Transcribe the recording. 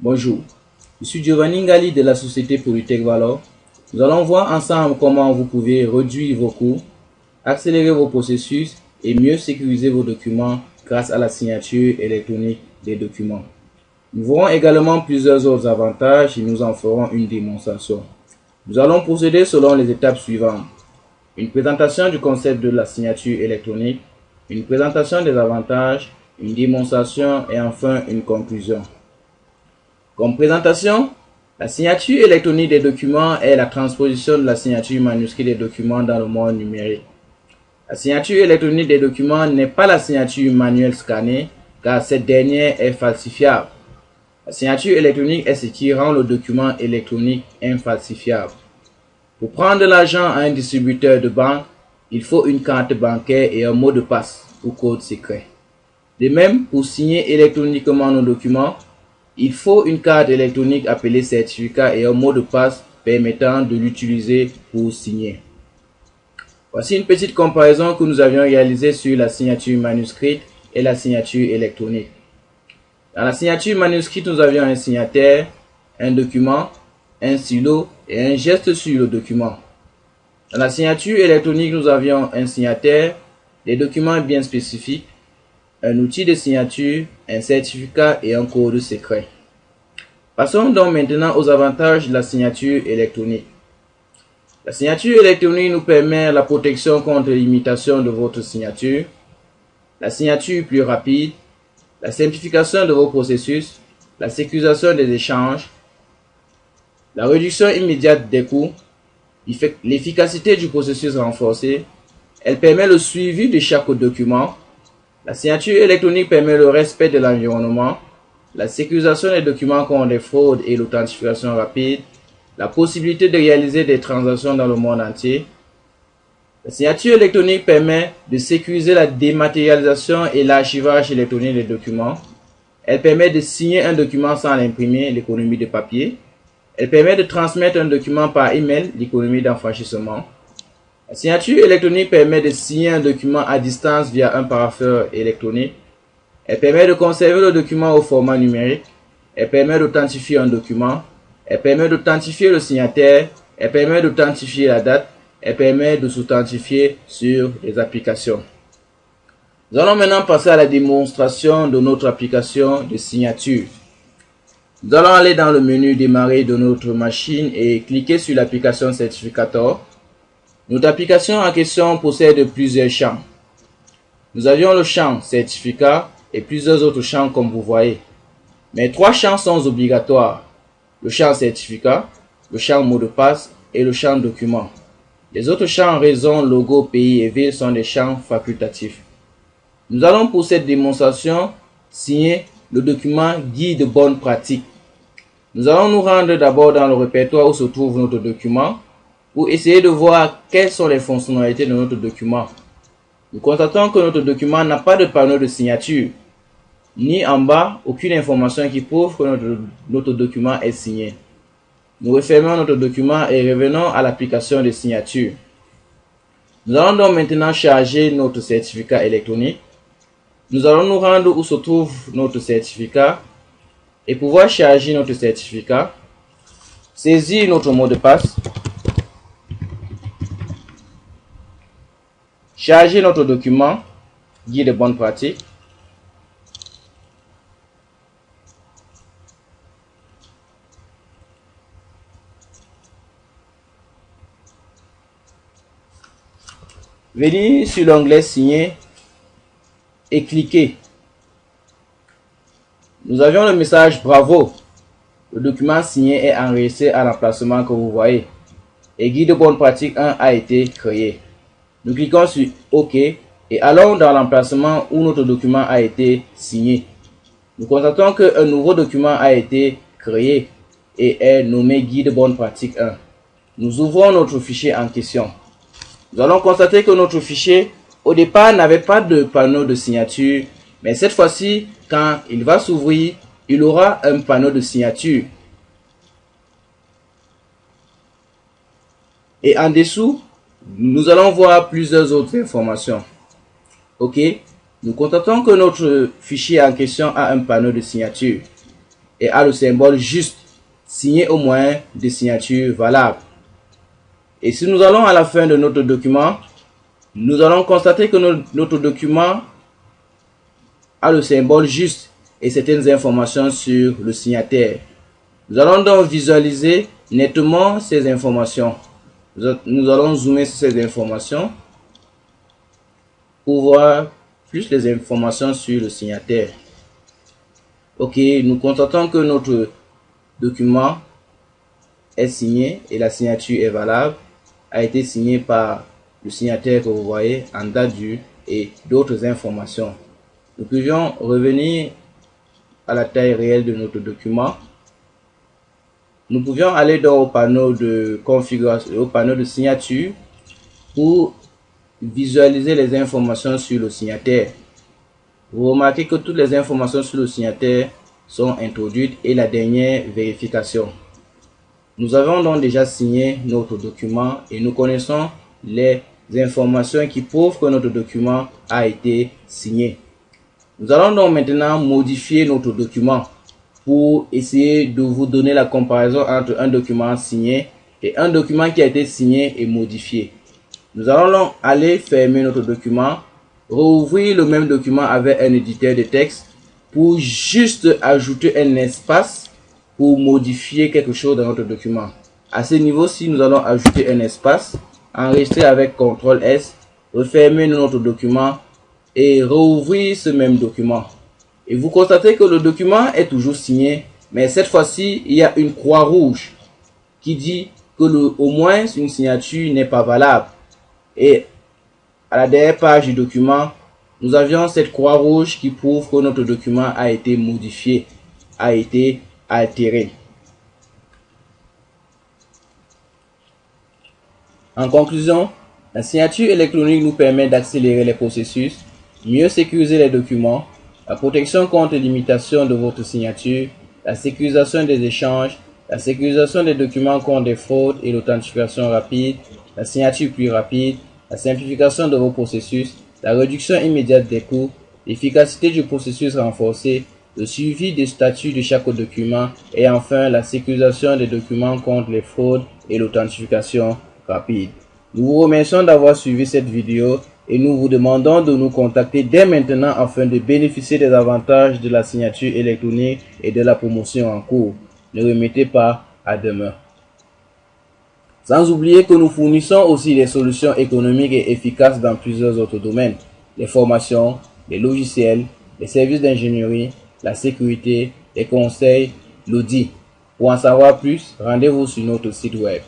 Bonjour, je suis Giovanni Ngali de la société Polytech Valor. Nous allons voir ensemble comment vous pouvez réduire vos coûts, accélérer vos processus et mieux sécuriser vos documents grâce à la signature électronique des documents. Nous verrons également plusieurs autres avantages et nous en ferons une démonstration. Nous allons procéder selon les étapes suivantes. Une présentation du concept de la signature électronique, une présentation des avantages, une démonstration et enfin une conclusion. Comme présentation, la signature électronique des documents est la transposition de la signature manuscrite des documents dans le monde numérique. La signature électronique des documents n'est pas la signature manuelle scannée, car cette dernière est falsifiable. La signature électronique est ce qui rend le document électronique infalsifiable. Pour prendre de l'argent à un distributeur de banque, il faut une carte bancaire et un mot de passe ou code secret. De même, pour signer électroniquement nos documents, il faut une carte électronique appelée certificat et un mot de passe permettant de l'utiliser pour signer. Voici une petite comparaison que nous avions réalisée sur la signature manuscrite et la signature électronique. Dans la signature manuscrite, nous avions un signataire, un document, un stylo et un geste sur le document. Dans la signature électronique, nous avions un signataire, des documents bien spécifiques, un outil de signature, un certificat et un code secret. Passons donc maintenant aux avantages de la signature électronique. La signature électronique nous permet la protection contre l'imitation de votre signature, la signature plus rapide, la simplification de vos processus, la sécurisation des échanges, la réduction immédiate des coûts, l'efficacité du processus renforcée. Elle permet le suivi de chaque document. La signature électronique permet le respect de l'environnement, la sécurisation des documents contre les fraudes et l'authentification rapide, la possibilité de réaliser des transactions dans le monde entier. La signature électronique permet de sécuriser la dématérialisation et l'archivage électronique des documents. Elle permet de signer un document sans l'imprimer, l'économie de papier. Elle permet de transmettre un document par email, l'économie d'enfranchissement. La signature électronique permet de signer un document à distance via un parapheur électronique. Elle permet de conserver le document au format numérique. Elle permet d'authentifier un document. Elle permet d'authentifier le signataire. Elle permet d'authentifier la date. Elle permet de s'authentifier sur les applications. Nous allons maintenant passer à la démonstration de notre application de signature. Nous allons aller dans le menu démarrer de notre machine et cliquer sur l'application Certificator. Notre application en question possède plusieurs champs. Nous avions le champ certificat et plusieurs autres champs comme vous voyez. Mais 3 champs sont obligatoires. Le champ certificat, le champ mot de passe et le champ document. Les autres champs raison, logo, pays et ville sont des champs facultatifs. Nous allons pour cette démonstration signer le document guide de bonne pratique. Nous allons nous rendre d'abord dans le répertoire où se trouve notre document pour essayer de voir quelles sont les fonctionnalités de notre document. Nous constatons que notre document n'a pas de panneau de signature, ni en bas aucune information qui prouve que notre document est signé. Nous refermons notre document et revenons à l'application de signature. Nous allons donc maintenant charger notre certificat électronique. Nous allons nous rendre où se trouve notre certificat et pouvoir charger notre certificat, saisir notre mot de passe, charger notre document, guide de bonne pratique, venir sur l'onglet signer et cliquer. Nous avions le message bravo. Le document signé est enregistré à l'emplacement que vous voyez et guide de bonne pratique 1 a été créé. Nous cliquons sur OK et allons dans l'emplacement où notre document a été signé. Nous constatons qu'un nouveau document a été créé et est nommé guide de bonne pratique 1. Nous ouvrons notre fichier en question. Nous allons constater que notre fichier au départ n'avait pas de panneau de signature, mais cette fois-ci, quand il va s'ouvrir, il aura un panneau de signature. Et en dessous, nous allons voir plusieurs autres informations. OK, nous constatons que notre fichier en question a un panneau de signature. et a le symbole juste, signé au moins de signatures valables. Et si nous allons à la fin de notre document, nous allons constater que notre document a le symbole juste et certaines informations sur le signataire. Nous allons donc visualiser nettement ces informations. Nous allons zoomer sur ces informations pour voir plus les informations sur le signataire. Ok, nous constatons que notre document est signé et la signature est valable, a été signé par le signataire que vous voyez en date du et d'autres informations. Nous pouvions revenir à la taille réelle de notre document. Nous pouvions aller dans au panneau de configuration, au panneau de signature pour visualiser les informations sur le signataire. Vous remarquez que toutes les informations sur le signataire sont introduites et la dernière vérification. Nous avons donc déjà signé notre document et nous connaissons les informations qui prouvent que notre document a été signé. Nous allons donc maintenant modifier notre document pour essayer de vous donner la comparaison entre un document signé et un document qui a été signé et modifié. Nous allons donc aller fermer notre document, rouvrir le même document avec un éditeur de texte pour juste ajouter un espace pour modifier quelque chose dans notre document. À ce niveau-ci, nous allons ajouter un espace, enregistrer avec CTRL S, refermer notre document et rouvrir ce même document. Et vous constatez que le document est toujours signé, mais cette fois-ci, il y a une croix rouge qui dit que au moins une signature n'est pas valable. Et à la dernière page du document, nous avions cette croix rouge qui prouve que notre document a été modifié, a été altéré. En conclusion, la signature électronique nous permet d'accélérer les processus, mieux sécuriser les documents, la protection contre l'imitation de votre signature, la sécurisation des échanges, la sécurisation des documents contre des fraudes et l'authentification rapide, la signature plus rapide, la simplification de vos processus, la réduction immédiate des coûts, l'efficacité du processus renforcé, le suivi des statuts de chaque document et enfin la sécurisation des documents contre les fraudes et l'authentification rapide. Nous vous remercions d'avoir suivi cette vidéo et nous vous demandons de nous contacter dès maintenant afin de bénéficier des avantages de la signature électronique et de la promotion en cours. Ne remettez pas à demain. Sans oublier que nous fournissons aussi des solutions économiques et efficaces dans plusieurs autres domaines. Les formations, les logiciels, les services d'ingénierie, la sécurité, les conseils, l'audit. Pour en savoir plus, rendez-vous sur notre site web.